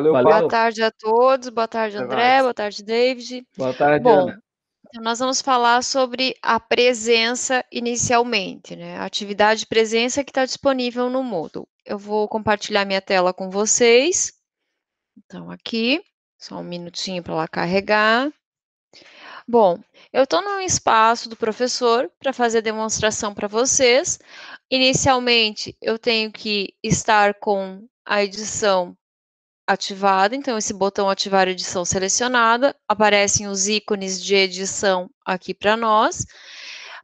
Valeu, Valeu. Boa Paulo. tarde a todos, boa tarde, Até André, mais. boa tarde, David. Boa tarde, Bom, Ana. então nós vamos falar sobre a presença inicialmente, né? A atividade de presença que está disponível no Moodle. Eu vou compartilhar minha tela com vocês. Então, aqui, só um minutinho para ela carregar. Bom, eu estou no espaço do professor para fazer a demonstração para vocês. Inicialmente, eu tenho que estar com a edição ativada, então esse botão ativar edição selecionada, aparecem os ícones de edição aqui para nós.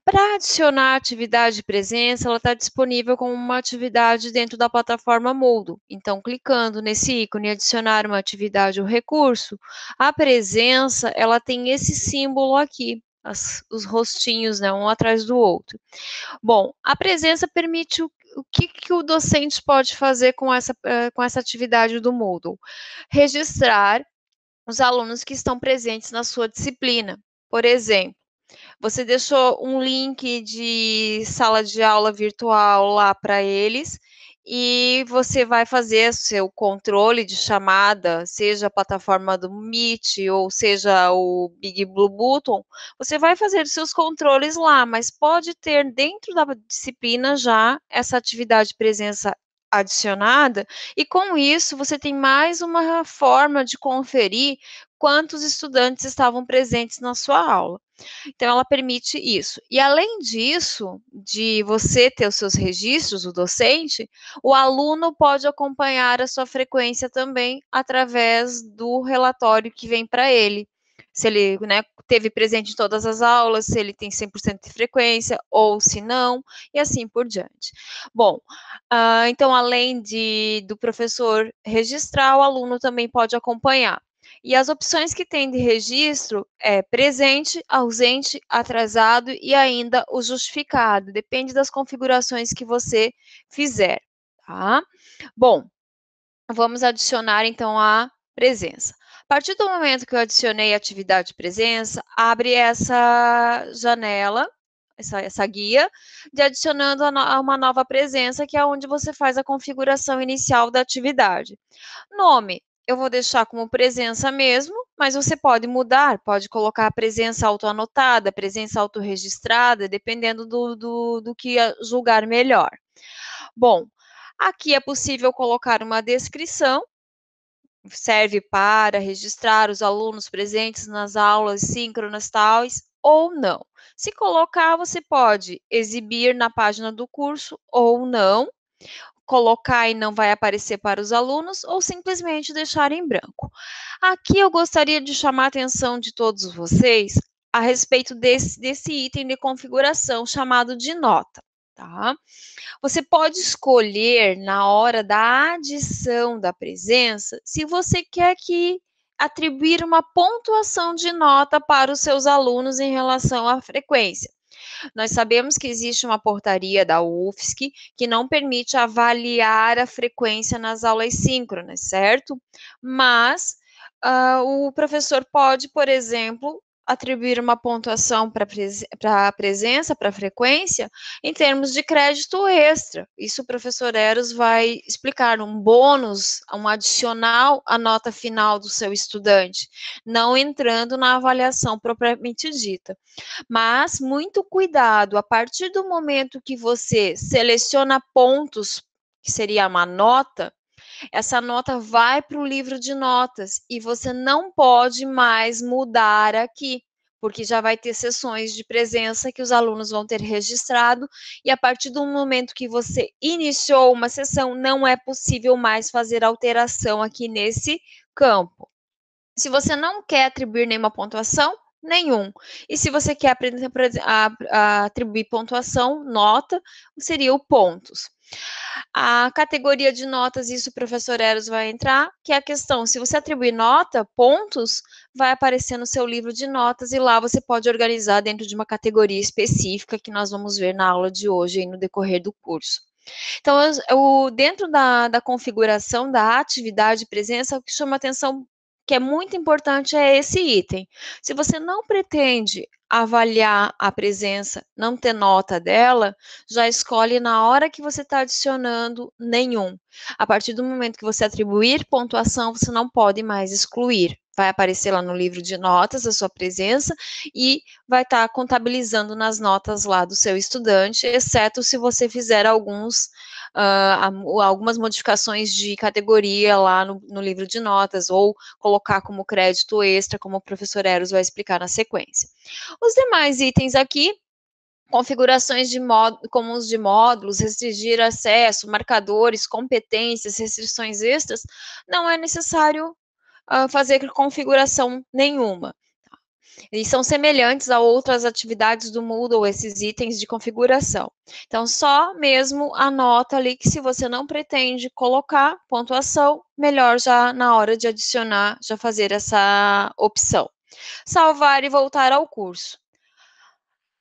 Para adicionar a atividade de presença, ela está disponível como uma atividade dentro da plataforma Moodle. Então, clicando nesse ícone adicionar uma atividade ou recurso, a presença, ela tem esse símbolo aqui, os rostinhos, né, um atrás do outro. Bom, a presença permite o que o docente pode fazer com essa atividade do Moodle? Registrar os alunos que estão presentes na sua disciplina. Por exemplo, você deixou um link de sala de aula virtual lá para eles e você vai fazer seu controle de chamada, seja a plataforma do Meet ou seja o Big Blue Button, você vai fazer os seus controles lá, mas pode ter dentro da disciplina já essa atividade de presença adicionada, e com isso você tem mais uma forma de conferir quantos estudantes estavam presentes na sua aula. Então, ela permite isso. E, além disso, de você ter os seus registros, o docente, o aluno pode acompanhar a sua frequência também através do relatório que vem para ele. Se ele, né, teve presente em todas as aulas, se ele tem 100% de frequência, ou se não, e assim por diante. Bom, então, além do professor registrar, o aluno também pode acompanhar. E as opções que tem de registro é presente, ausente, atrasado e ainda o justificado. Depende das configurações que você fizer, tá? Bom, vamos adicionar então a presença. A partir do momento que eu adicionei a atividade de presença, abre essa janela, essa guia, de adicionando uma nova presença, que é onde você faz a configuração inicial da atividade. Nome, eu vou deixar como presença mesmo, mas você pode mudar, pode colocar a presença autoanotada, presença autorregistrada, dependendo do que julgar melhor. Bom, aqui é possível colocar uma descrição, serve para registrar os alunos presentes nas aulas síncronas tais ou não. Se colocar, você pode exibir na página do curso ou não, colocar e não vai aparecer para os alunos ou simplesmente deixar em branco. Aqui eu gostaria de chamar a atenção de todos vocês a respeito desse item de configuração chamado de nota, tá? Você pode escolher na hora da adição da presença se você quer que atribuir uma pontuação de nota para os seus alunos em relação à frequência. Nós sabemos que existe uma portaria da UFSC que não permite avaliar a frequência nas aulas síncronas, certo? Mas o professor pode, por exemplo, atribuir uma pontuação para a presença, para a frequência, em termos de crédito extra. Isso o professor Eros vai explicar, um bônus, um adicional à nota final do seu estudante, não entrando na avaliação propriamente dita. Mas muito cuidado, a partir do momento que você seleciona pontos, que seria uma nota, essa nota vai para o livro de notas e você não pode mais mudar aqui, porque já vai ter sessões de presença que os alunos vão ter registrado, e a partir do momento que você iniciou uma sessão, não é possível mais fazer alteração aqui nesse campo. Se você não quer atribuir nenhuma pontuação, nenhum. E se você quer atribuir pontuação, nota, seria o pontos. A categoria de notas, isso o professor Eros vai entrar, que é a questão, se você atribuir nota, pontos, vai aparecer no seu livro de notas e lá você pode organizar dentro de uma categoria específica que nós vamos ver na aula de hoje e no decorrer do curso. Então, dentro da configuração da atividade de presença, o que chama atenção que é muito importante é esse item. Se você não pretende avaliar a presença, não ter nota dela, já escolhe na hora que você está adicionando nenhum. A partir do momento que você atribuir pontuação, você não pode mais excluir. Vai aparecer lá no livro de notas a sua presença e vai estar contabilizando nas notas lá do seu estudante, exceto se você fizer algumas modificações de categoria lá no livro de notas, ou colocar como crédito extra, como o professor Eros vai explicar na sequência. Os demais itens aqui, configurações comuns de módulos, restringir acesso, marcadores, competências, restrições extras, não é necessário fazer configuração nenhuma. E são semelhantes a outras atividades do Moodle, esses itens de configuração. Então, só mesmo anota ali que se você não pretende colocar pontuação, melhor já na hora de adicionar, já fazer essa opção. Salvar e voltar ao curso.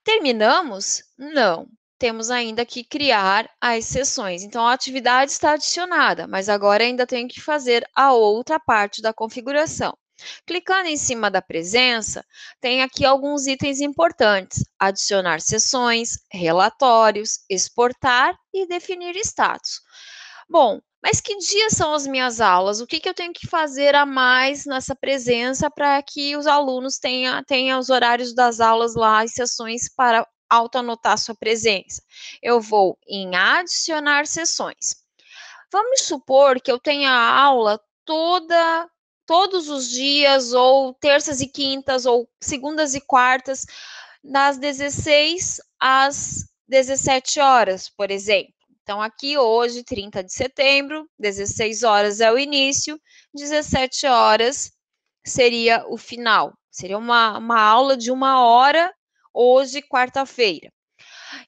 Terminamos? Não. Temos ainda que criar as sessões. Então, a atividade está adicionada, mas agora ainda tenho que fazer a outra parte da configuração. Clicando em cima da presença, tem aqui alguns itens importantes: adicionar sessões, relatórios, exportar e definir status. Bom, mas que dias são as minhas aulas? O que eu tenho que fazer a mais nessa presença para que os alunos tenham os horários das aulas lá, as sessões para autoanotar sua presença? Eu vou em adicionar sessões. Vamos supor que eu tenha aula todos os dias, ou terças e quintas, ou segundas e quartas, das 16 às 17 horas, por exemplo. Então, aqui hoje, 30 de setembro, 16 horas é o início, 17 horas seria o final. Seria uma aula de 1 hora, hoje, quarta-feira.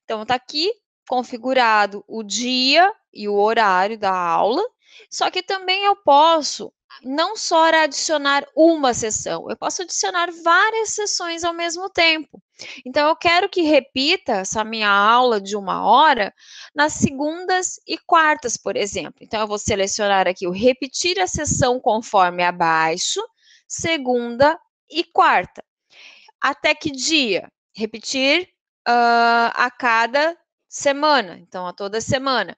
Então, está aqui configurado o dia e o horário da aula, só que também eu posso não só adicionar uma sessão, eu posso adicionar várias sessões ao mesmo tempo. Então, eu quero que repita essa minha aula de 1 hora nas segundas e quartas, por exemplo. Então, eu vou selecionar aqui o repetir a sessão conforme abaixo, segunda e quarta. Até que dia? Repetir a cada semana, então a toda semana.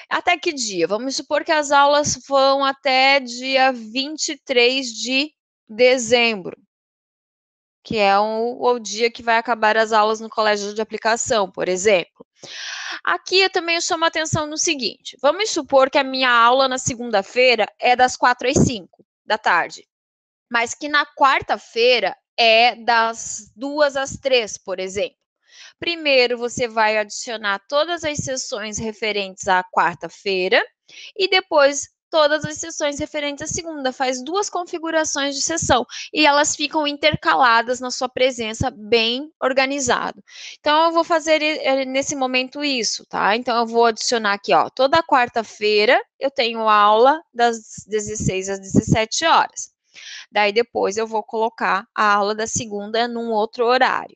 Até que dia? Vamos supor que as aulas vão até dia 23 de dezembro, que é o dia que vai acabar as aulas no colégio de aplicação, por exemplo. Aqui eu também chamo a atenção no seguinte: vamos supor que a minha aula na segunda-feira é das 4 às 5 da tarde, mas que na quarta-feira é das 2 às 3, por exemplo. Primeiro, você vai adicionar todas as sessões referentes à quarta-feira e depois todas as sessões referentes à segunda. Faz 2 configurações de sessão e elas ficam intercaladas na sua presença, bem organizado. Então, eu vou fazer nesse momento isso, tá? Então, eu vou adicionar aqui, ó, toda quarta-feira eu tenho aula das 16 às 17 horas. Daí, depois, eu vou colocar a aula da segunda num outro horário,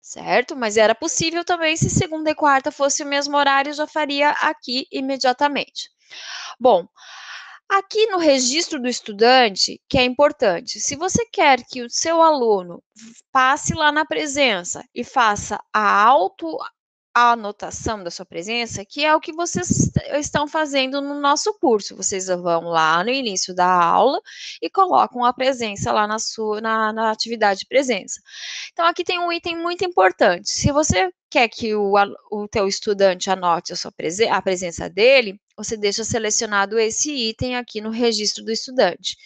certo? Mas era possível também, se segunda e quarta fosse o mesmo horário, já faria aqui imediatamente. Bom, aqui no registro do estudante, que é importante, se você quer que o seu aluno passe lá na presença e faça a anotação da sua presença, que é o que vocês estão fazendo no nosso curso. Vocês vão lá no início da aula e colocam a presença lá na atividade de presença. Então, aqui tem um item muito importante. Se você quer que o teu estudante anote a presença dele, você deixa selecionado esse item aqui no registro do estudante.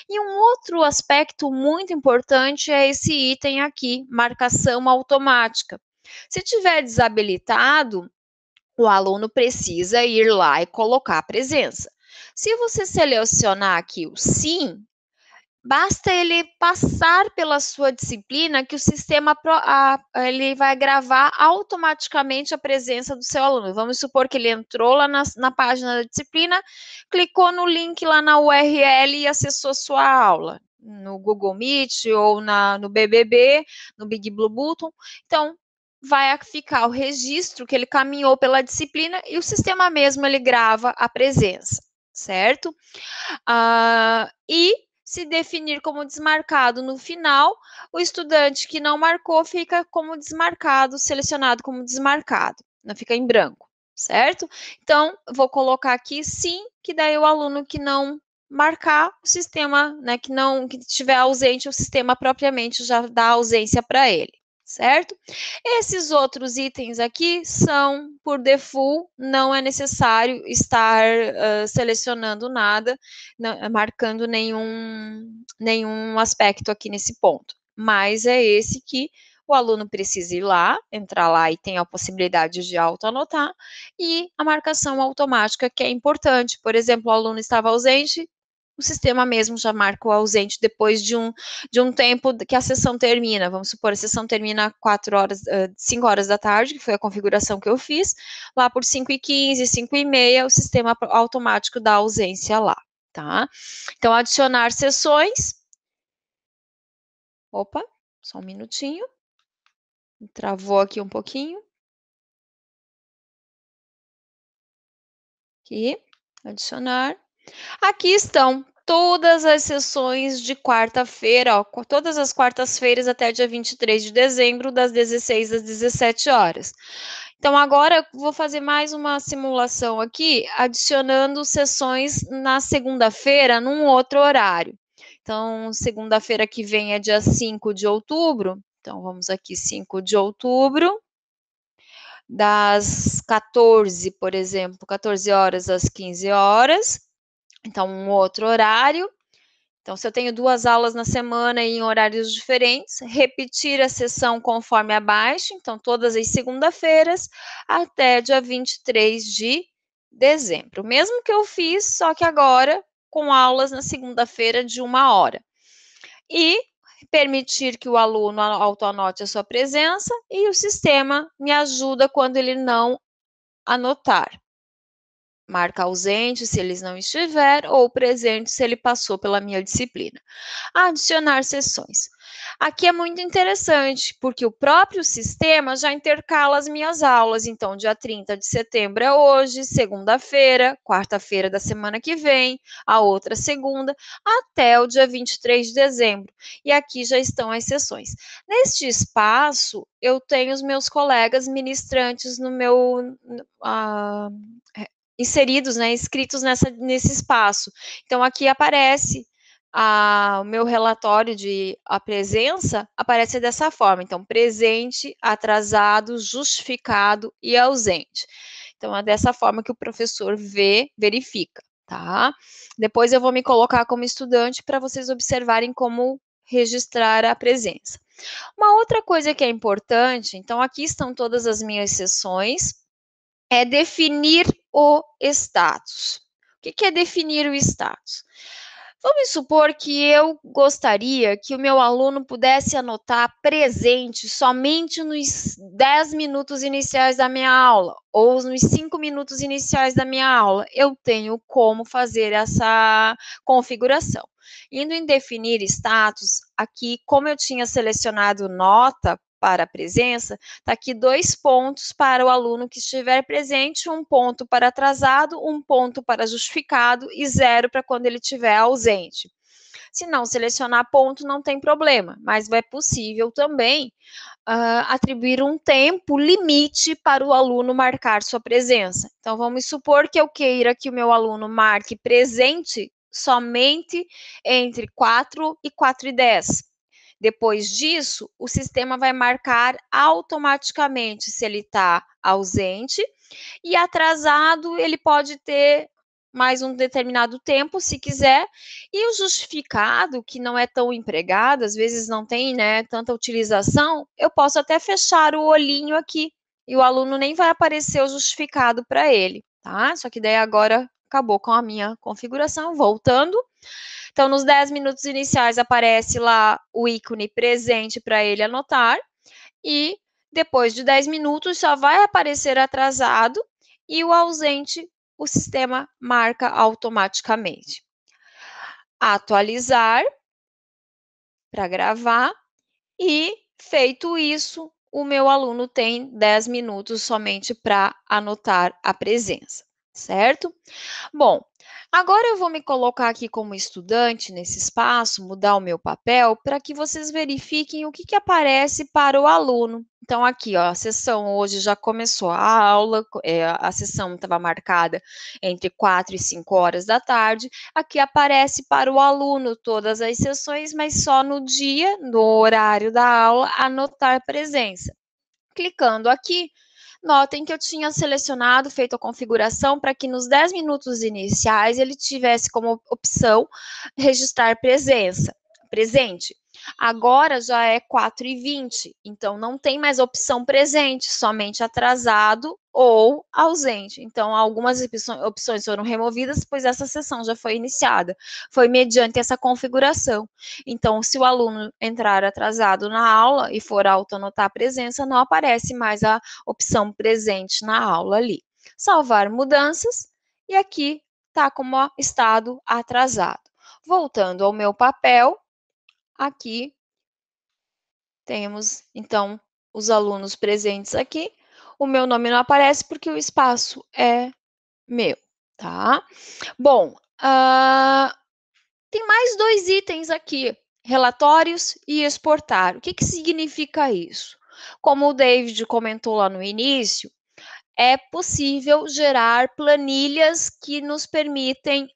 E um outro aspecto muito importante é esse item aqui, marcação automática. Se tiver desabilitado, o aluno precisa ir lá e colocar a presença. Se você selecionar aqui o sim, basta ele passar pela sua disciplina que o sistema ele vai gravar automaticamente a presença do seu aluno. Vamos supor que ele entrou lá na página da disciplina, clicou no link lá na URL e acessou sua aula, no Google Meet ou no BBB, no Big Blue Button. Então, vai ficar o registro que ele caminhou pela disciplina e o sistema mesmo ele grava a presença, certo? E Se definir como desmarcado no final, o estudante que não marcou fica como desmarcado, selecionado como desmarcado, não fica em branco, certo? Então, vou colocar aqui sim, que daí o aluno que não marcar, o sistema, né, que estiver ausente, o sistema propriamente já dá ausência para ele, certo? Esses outros itens aqui são por default, não é necessário estar selecionando nada, não, marcando nenhum aspecto aqui nesse ponto. Mas é esse que o aluno precisa ir lá, entrar lá e tem a possibilidade de autoanotar, e a marcação automática, que é importante. Por exemplo, o aluno estava ausente, o sistema mesmo já marca o ausente depois de um tempo que a sessão termina. Vamos supor, a sessão termina 5 horas da tarde, que foi a configuração que eu fiz. Lá por 5h15, 5h30, o sistema automático dá ausência lá, tá? Então, adicionar sessões. Opa, só um minutinho. Travou aqui um pouquinho. Aqui, adicionar. Aqui estão todas as sessões de quarta-feira, todas as quartas-feiras até dia 23 de dezembro, das 16 às 17 horas. Então, agora vou fazer mais uma simulação aqui, adicionando sessões na segunda-feira, num outro horário. Então, segunda-feira que vem é dia 5 de outubro. Então, vamos aqui, 5 de outubro, das 14, por exemplo, 14 horas às 15 horas. Então, um outro horário. Então, se eu tenho 2 aulas na semana e em horários diferentes, repetir a sessão conforme abaixo, então, todas as segunda-feiras, até dia 23 de dezembro. Mesmo que eu fiz, só que agora com aulas na segunda-feira de 1 hora. E permitir que o aluno autoanote a sua presença e o sistema me ajuda quando ele não anotar. Marca ausente se eles não estiver ou presente se ele passou pela minha disciplina. Adicionar sessões. Aqui é muito interessante, porque o próprio sistema já intercala as minhas aulas. Então, dia 30 de setembro é hoje, segunda-feira, quarta-feira da semana que vem, a outra segunda, até o dia 23 de dezembro. E aqui já estão as sessões. Neste espaço, eu tenho os meus colegas ministrantes no meu inseridos, né, inscritos nesse espaço. Então, aqui aparece o meu relatório de a presença, aparece dessa forma. Então, presente, atrasado, justificado e ausente. Então, é dessa forma que o professor verifica, tá? Depois eu vou me colocar como estudante para vocês observarem como registrar a presença. Uma outra coisa que é importante, então aqui estão todas as minhas sessões, é definir o status. O que é definir o status? Vamos supor que eu gostaria que o meu aluno pudesse anotar presente somente nos 10 minutos iniciais da minha aula, ou nos 5 minutos iniciais da minha aula. Eu tenho como fazer essa configuração. Indo em definir status, aqui, como eu tinha selecionado nota para a presença, está aqui 2 pontos para o aluno que estiver presente, 1 ponto para atrasado, 1 ponto para justificado e 0 para quando ele estiver ausente. Se não selecionar ponto, não tem problema, mas é possível também atribuir um tempo limite para o aluno marcar sua presença. Então, vamos supor que eu queira que o meu aluno marque presente somente entre 4 e 4h10. Depois disso, o sistema vai marcar automaticamente se ele está ausente, e atrasado ele pode ter mais um determinado tempo, se quiser, e o justificado, que não é tão empregado, às vezes não tem, né, tanta utilização, eu posso até fechar o olhinho aqui, e o aluno nem vai aparecer o justificado para ele, tá? Só que daí agora acabou com a minha configuração, voltando. Então, nos 10 minutos iniciais aparece lá o ícone presente para ele anotar, e depois de 10 minutos só vai aparecer atrasado, e o ausente o sistema marca automaticamente. Atualizar para gravar, e feito isso, o meu aluno tem 10 minutos somente para anotar a presença, certo? Bom, Agora eu vou me colocar aqui como estudante nesse espaço, mudar o meu papel, para que vocês verifiquem o que, que aparece para o aluno. Então, aqui, ó, a sessão hoje já começou a aula, a sessão estava marcada entre 4 e 5 horas da tarde. Aqui aparece para o aluno todas as sessões, mas só no dia, no horário da aula, anotar presença. Clicando aqui, notem que eu tinha selecionado, feito a configuração para que nos 10 minutos iniciais ele tivesse como opção registrar presença, presente. Agora já é 4h20, então não tem mais opção presente, somente atrasado ou ausente. Então, algumas opções foram removidas, pois essa sessão já foi iniciada. Foi mediante essa configuração. Então, se o aluno entrar atrasado na aula e for autoanotar a presença, não aparece mais a opção presente na aula ali. Salvar mudanças, e aqui está como estado atrasado. Voltando ao meu papel, aqui temos, então, os alunos presentes aqui. O meu nome não aparece porque o espaço é meu, tá? Bom, tem mais 2 itens aqui, relatórios e exportar. O que, que significa isso? Como o David comentou lá no início, é possível gerar planilhas que nos permitem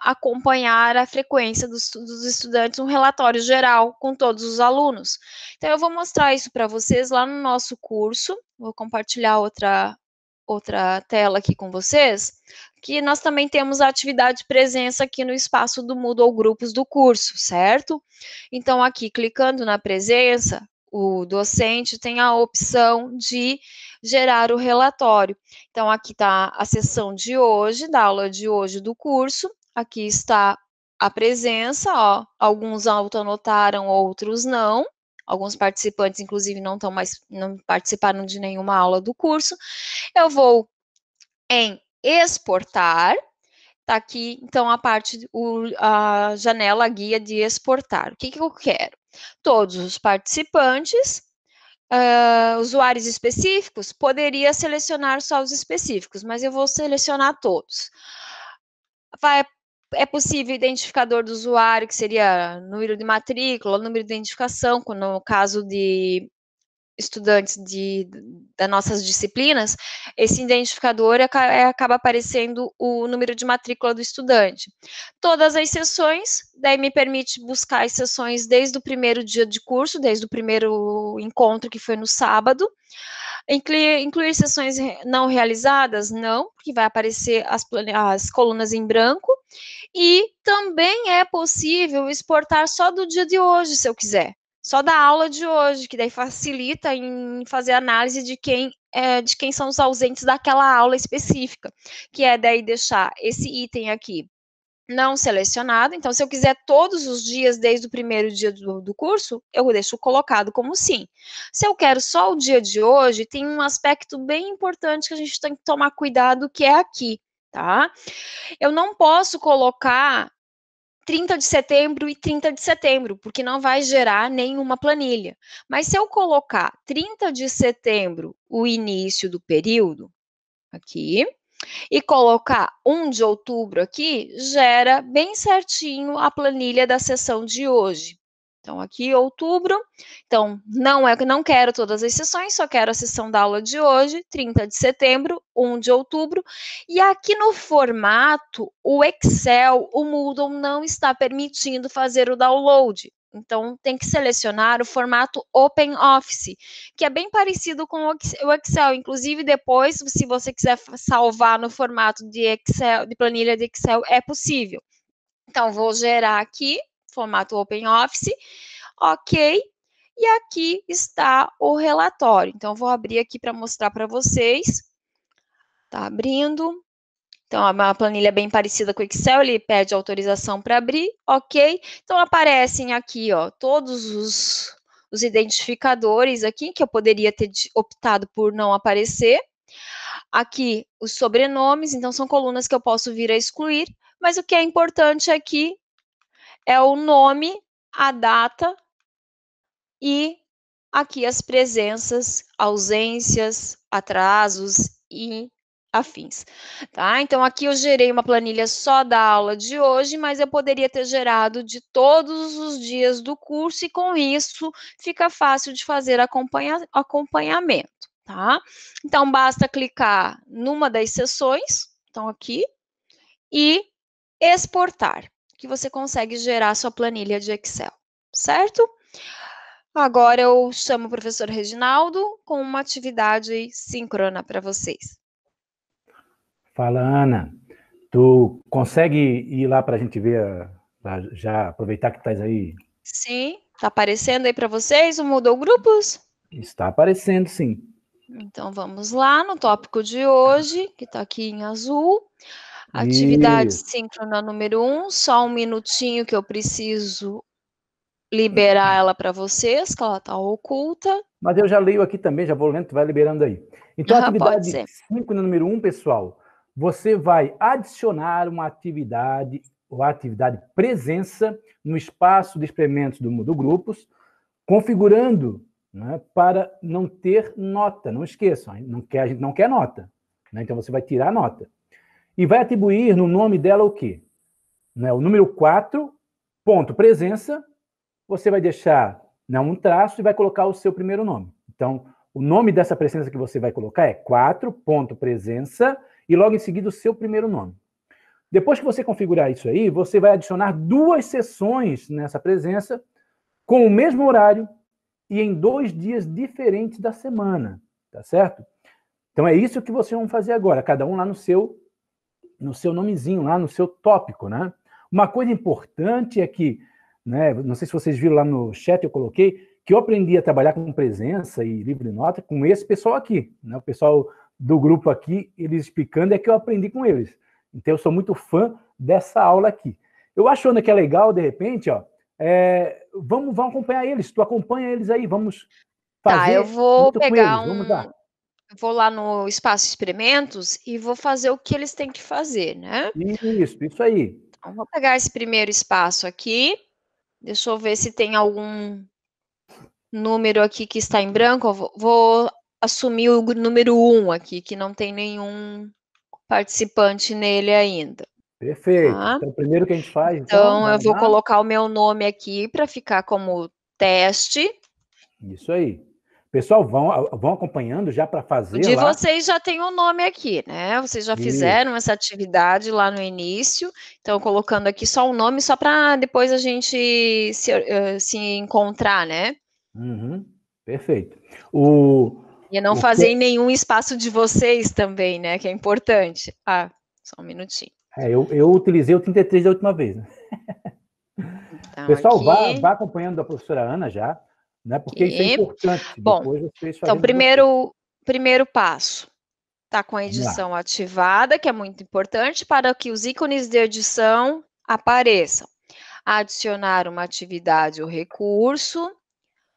acompanhar a frequência dos estudantes, um relatório geral com todos os alunos. Então, eu vou mostrar isso para vocês lá no nosso curso. Vou compartilhar outra tela aqui com vocês, que nós também temos a atividade de presença aqui no espaço do Moodle Grupos do curso, certo? Então, aqui, clicando na presença, o docente tem a opção de gerar o relatório. Então, aqui está a sessão de hoje, da aula de hoje do curso. Aqui está a presença, ó. Alguns autoanotaram, outros não. Alguns participantes, inclusive, não participaram de nenhuma aula do curso. Eu vou em exportar. Tá aqui, então, a janela guia de exportar. O que, que eu quero? Todos os participantes, usuários específicos, poderia selecionar só os específicos, mas eu vou selecionar todos. É possível identificador do usuário, que seria número de matrícula, número de identificação, no caso de estudantes das nossas disciplinas, esse identificador acaba aparecendo o número de matrícula do estudante. Todas as sessões, daí me permite buscar as sessões desde o primeiro dia de curso, desde o primeiro encontro, que foi no sábado. Incluir sessões não realizadas? Não, porque vai aparecer as colunas em branco. E também é possível exportar só do dia de hoje, se eu quiser. Só da aula de hoje, que daí facilita em fazer análise de quem são os ausentes daquela aula específica, que é daí deixar esse item aqui não selecionado. Então, se eu quiser todos os dias desde o primeiro dia do curso, eu deixo colocado como sim. Se eu quero só o dia de hoje, tem um aspecto bem importante que a gente tem que tomar cuidado, que é aqui, tá? Eu não posso colocar 30 de setembro e 30 de setembro, porque não vai gerar nenhuma planilha. Mas se eu colocar 30 de setembro, o início do período, aqui, e colocar 1 de outubro aqui, gera bem certinho a planilha da sessão de hoje. Então, aqui, outubro. Então, não quero todas as sessões, só quero a sessão da aula de hoje, 30 de setembro, 1 de outubro. E aqui no formato, o Excel, o Moodle não está permitindo fazer o download. Então, tem que selecionar o formato OpenOffice, que é bem parecido com o Excel. Inclusive, depois, se você quiser salvar no formato de Excel, de planilha de Excel, é possível. Então, vou gerar aqui, formato OpenOffice, ok. E aqui está o relatório. Então, vou abrir aqui para mostrar para vocês. Tá abrindo. Então, a planilha é bem parecida com o Excel, ele pede autorização para abrir, ok. Então, aparecem aqui, ó, todos os identificadores aqui, que eu poderia ter optado por não aparecer. Aqui, os sobrenomes, então, são colunas que eu posso vir a excluir, mas o que é importante aqui é o nome, a data e aqui as presenças, ausências, atrasos e afins, tá? Então, aqui eu gerei uma planilha só da aula de hoje, mas eu poderia ter gerado de todos os dias do curso e com isso fica fácil de fazer acompanhamento, tá? Então, basta clicar numa das sessões, então aqui, e exportar, que você consegue gerar sua planilha de Excel, certo? Agora eu chamo o professor Reginaldo com uma atividade síncrona para vocês. Fala, Ana. Tu consegue ir lá para a gente ver, já aproveitar que estás aí? Sim, tá aparecendo aí para vocês o Moodle Grupos? Está aparecendo, sim. Então vamos lá no tópico de hoje, que está aqui em azul. Atividade Isso. síncrona número 1, só um minutinho que eu preciso liberar ela para vocês, que ela está oculta. Mas eu já leio aqui também, já vou lendo, tu vai liberando aí. Então, Pode atividade ser. síncrona número 1, pessoal, você vai adicionar uma atividade, ou atividade presença, no espaço de experimentos do Grupos, configurando, né, para não ter nota. Não esqueçam, a gente não quer nota, né? Então, você vai tirar a nota. E vai atribuir no nome dela o quê? Né, o número 4, ponto presença, você vai deixar, né, um traço e vai colocar o seu primeiro nome. Então, o nome dessa presença que você vai colocar é 4, ponto presença, e logo em seguida o seu primeiro nome. Depois que você configurar isso aí, você vai adicionar 2 sessões nessa presença, com o mesmo horário e em 2 dias diferentes da semana, tá certo? Então é isso que vocês vão fazer agora, cada um lá no seu nomezinho, lá no seu tópico, né? Uma coisa importante é que, né, não sei se vocês viram lá no chat, eu coloquei, que eu aprendi a trabalhar com presença e livro de nota com esse pessoal aqui, né? O pessoal do grupo aqui, eles explicando, é que eu aprendi com eles. Então eu sou muito fã dessa aula aqui. Eu acho, Ana, que é legal, de repente, ó, vamos acompanhar eles, tu acompanha eles aí, vamos Tá, eu fazer vou junto com pegar eles, vamos lá. vou lá no espaço experimentos e vou fazer o que eles têm que fazer, né? Isso aí. Então, vou pegar esse primeiro espaço aqui, deixa eu ver se tem algum número aqui que está em branco, eu vou assumir o número 1 aqui, que não tem nenhum participante nele ainda, Perfeito. tá? Então, o primeiro que a gente faz, então, Então, eu vai vou lá. colocar o meu nome aqui para ficar como teste. Isso aí. Pessoal, vão acompanhando já para O fazer de lá. vocês já tem o nome aqui, né? Vocês já Isso. fizeram essa atividade lá no início, então colocando aqui só o nome, só para depois a gente se encontrar, né? Uhum. Perfeito. O, E não o fazer em que, nenhum espaço de vocês também, né? Que é importante. Ah, só um minutinho. eu utilizei o 33 da última vez, né? Então, Pessoal, aqui, vá acompanhando a professora Ana já, né? Porque isso é aqui. importante. Bom, Depois vocês então, fazendo de vocês. primeiro passo. Está com a Vamos lá. edição ativada, que é muito importante para que os ícones de edição apareçam. Adicionar uma atividade ou recurso.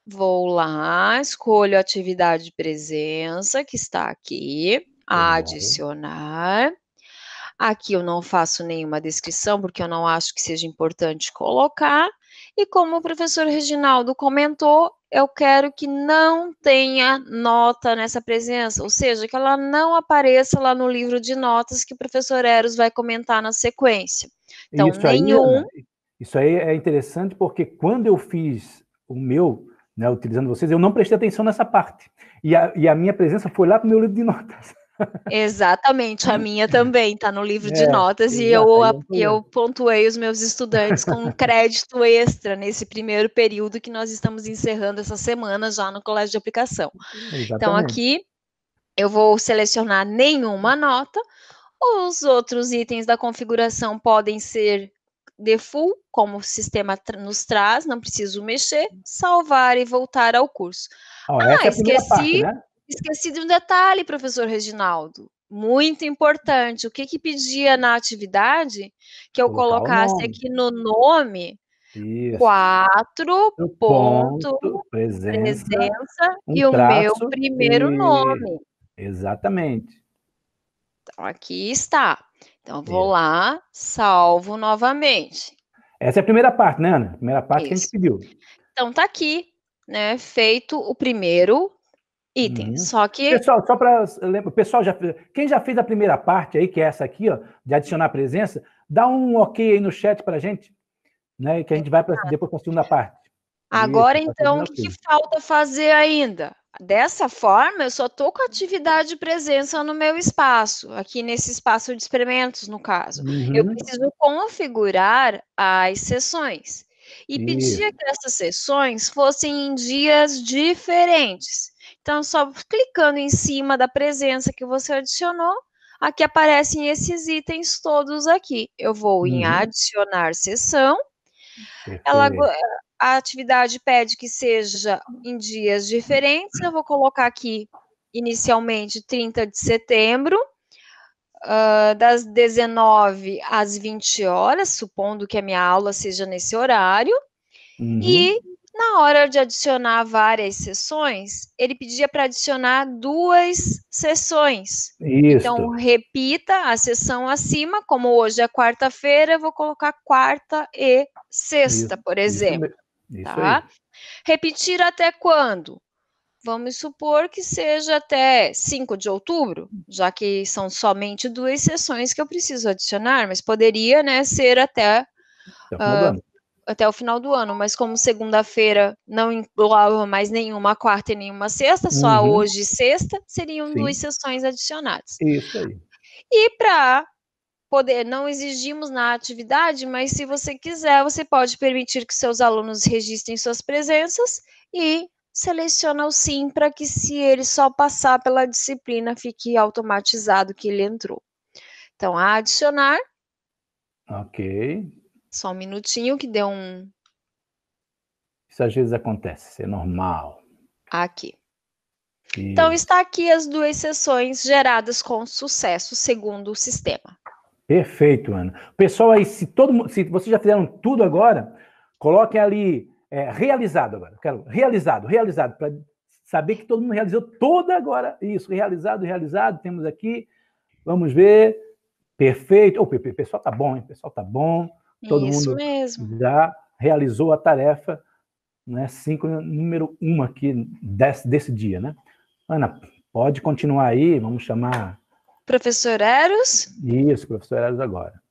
Vou lá, escolho a atividade de presença, que está aqui. Legal. Adicionar. Aqui eu não faço nenhuma descrição, porque eu não acho que seja importante colocar. E como o professor Reginaldo comentou, eu quero que não tenha nota nessa presença, ou seja, que ela não apareça lá no livro de notas que o professor Eros vai comentar na sequência. Então, Isso aí, nenhum. Ana, isso aí é interessante porque quando eu fiz o meu, né, utilizando vocês, eu não prestei atenção nessa parte. E a minha presença foi lá para o meu livro de notas. Exatamente, a minha também está no livro de notas e Exato, aí é um eu problema. pontuei os meus estudantes com um crédito extra nesse primeiro período que nós estamos encerrando essa semana já no colégio de aplicação. Então, Exatamente. aqui eu vou selecionar nenhuma nota, os outros itens da configuração podem ser default, como o sistema nos traz, não preciso mexer, salvar e voltar ao curso. Ó, Ah, essa é a primeira parte, né? esqueci de um detalhe, professor Reginaldo, muito importante. O que que pedia na atividade? Que eu Colocar o colocasse nome. aqui no nome Isso. 4 O ponto ponto, presença, presença um e o meu traço primeiro e... nome. Exatamente. Então, aqui está. Então, vou Isso. lá, salvo novamente. Essa é a primeira parte, né, Ana? A primeira parte que a gente Isso. pediu. Então, tá aqui, né? Feito o primeiro itens. Só que... Pessoal, só para... O pessoal quem já fez a primeira parte aí, que é essa aqui, ó, de adicionar presença, dá um ok aí no chat para a gente, né? Que a gente vai depois para a segunda parte. Agora, então, o que falta fazer ainda? Dessa forma, eu só estou com atividade de presença no meu espaço, aqui nesse espaço de experimentos, no caso. Eu preciso configurar as sessões e pedir que essas sessões fossem em dias diferentes. Então, só clicando em cima da presença que você adicionou, aqui aparecem esses itens todos aqui. Eu vou em adicionar sessão. A atividade pede que seja em dias diferentes. Eu vou colocar aqui, inicialmente, 30 de setembro, das 19 às 20 horas, supondo que a minha aula seja nesse horário. E, na hora de adicionar várias sessões, ele pedia para adicionar 2 sessões. Então, repita a sessão acima, como hoje é quarta-feira, eu vou colocar quarta e sexta, por exemplo. Tá? Repetir até quando? Vamos supor que seja até 5 de outubro, já que são somente 2 sessões que eu preciso adicionar, mas poderia, né, ser até o final do ano, mas como segunda-feira não engloba mais nenhuma quarta e nenhuma sexta, só hoje e sexta, seriam 2 sessões adicionadas. Isso aí. E para poder, não exigimos na atividade, mas se você quiser, você pode permitir que seus alunos registrem suas presenças e seleciona o sim para que, se ele só passar pela disciplina, fique automatizado que ele entrou. Então, adicionar. Ok. Só um minutinho que deu um... Isso às vezes acontece, é normal. Aqui. Então, está aqui as 2 sessões geradas com sucesso, segundo o sistema. Perfeito, Ana. Pessoal aí, se vocês já fizeram tudo agora, coloquem ali realizado agora. Quero realizado, para saber que todo mundo realizou toda agora. Isso, realizado, temos aqui. Vamos ver. Perfeito. O pessoal tá bom, hein? O pessoal tá bom. Todo Isso mundo mesmo. já realizou a tarefa, né? 5, número 1 aqui desse dia, né? Ana, pode continuar aí, vamos chamar... Professor Eros? Isso, professor Eros agora.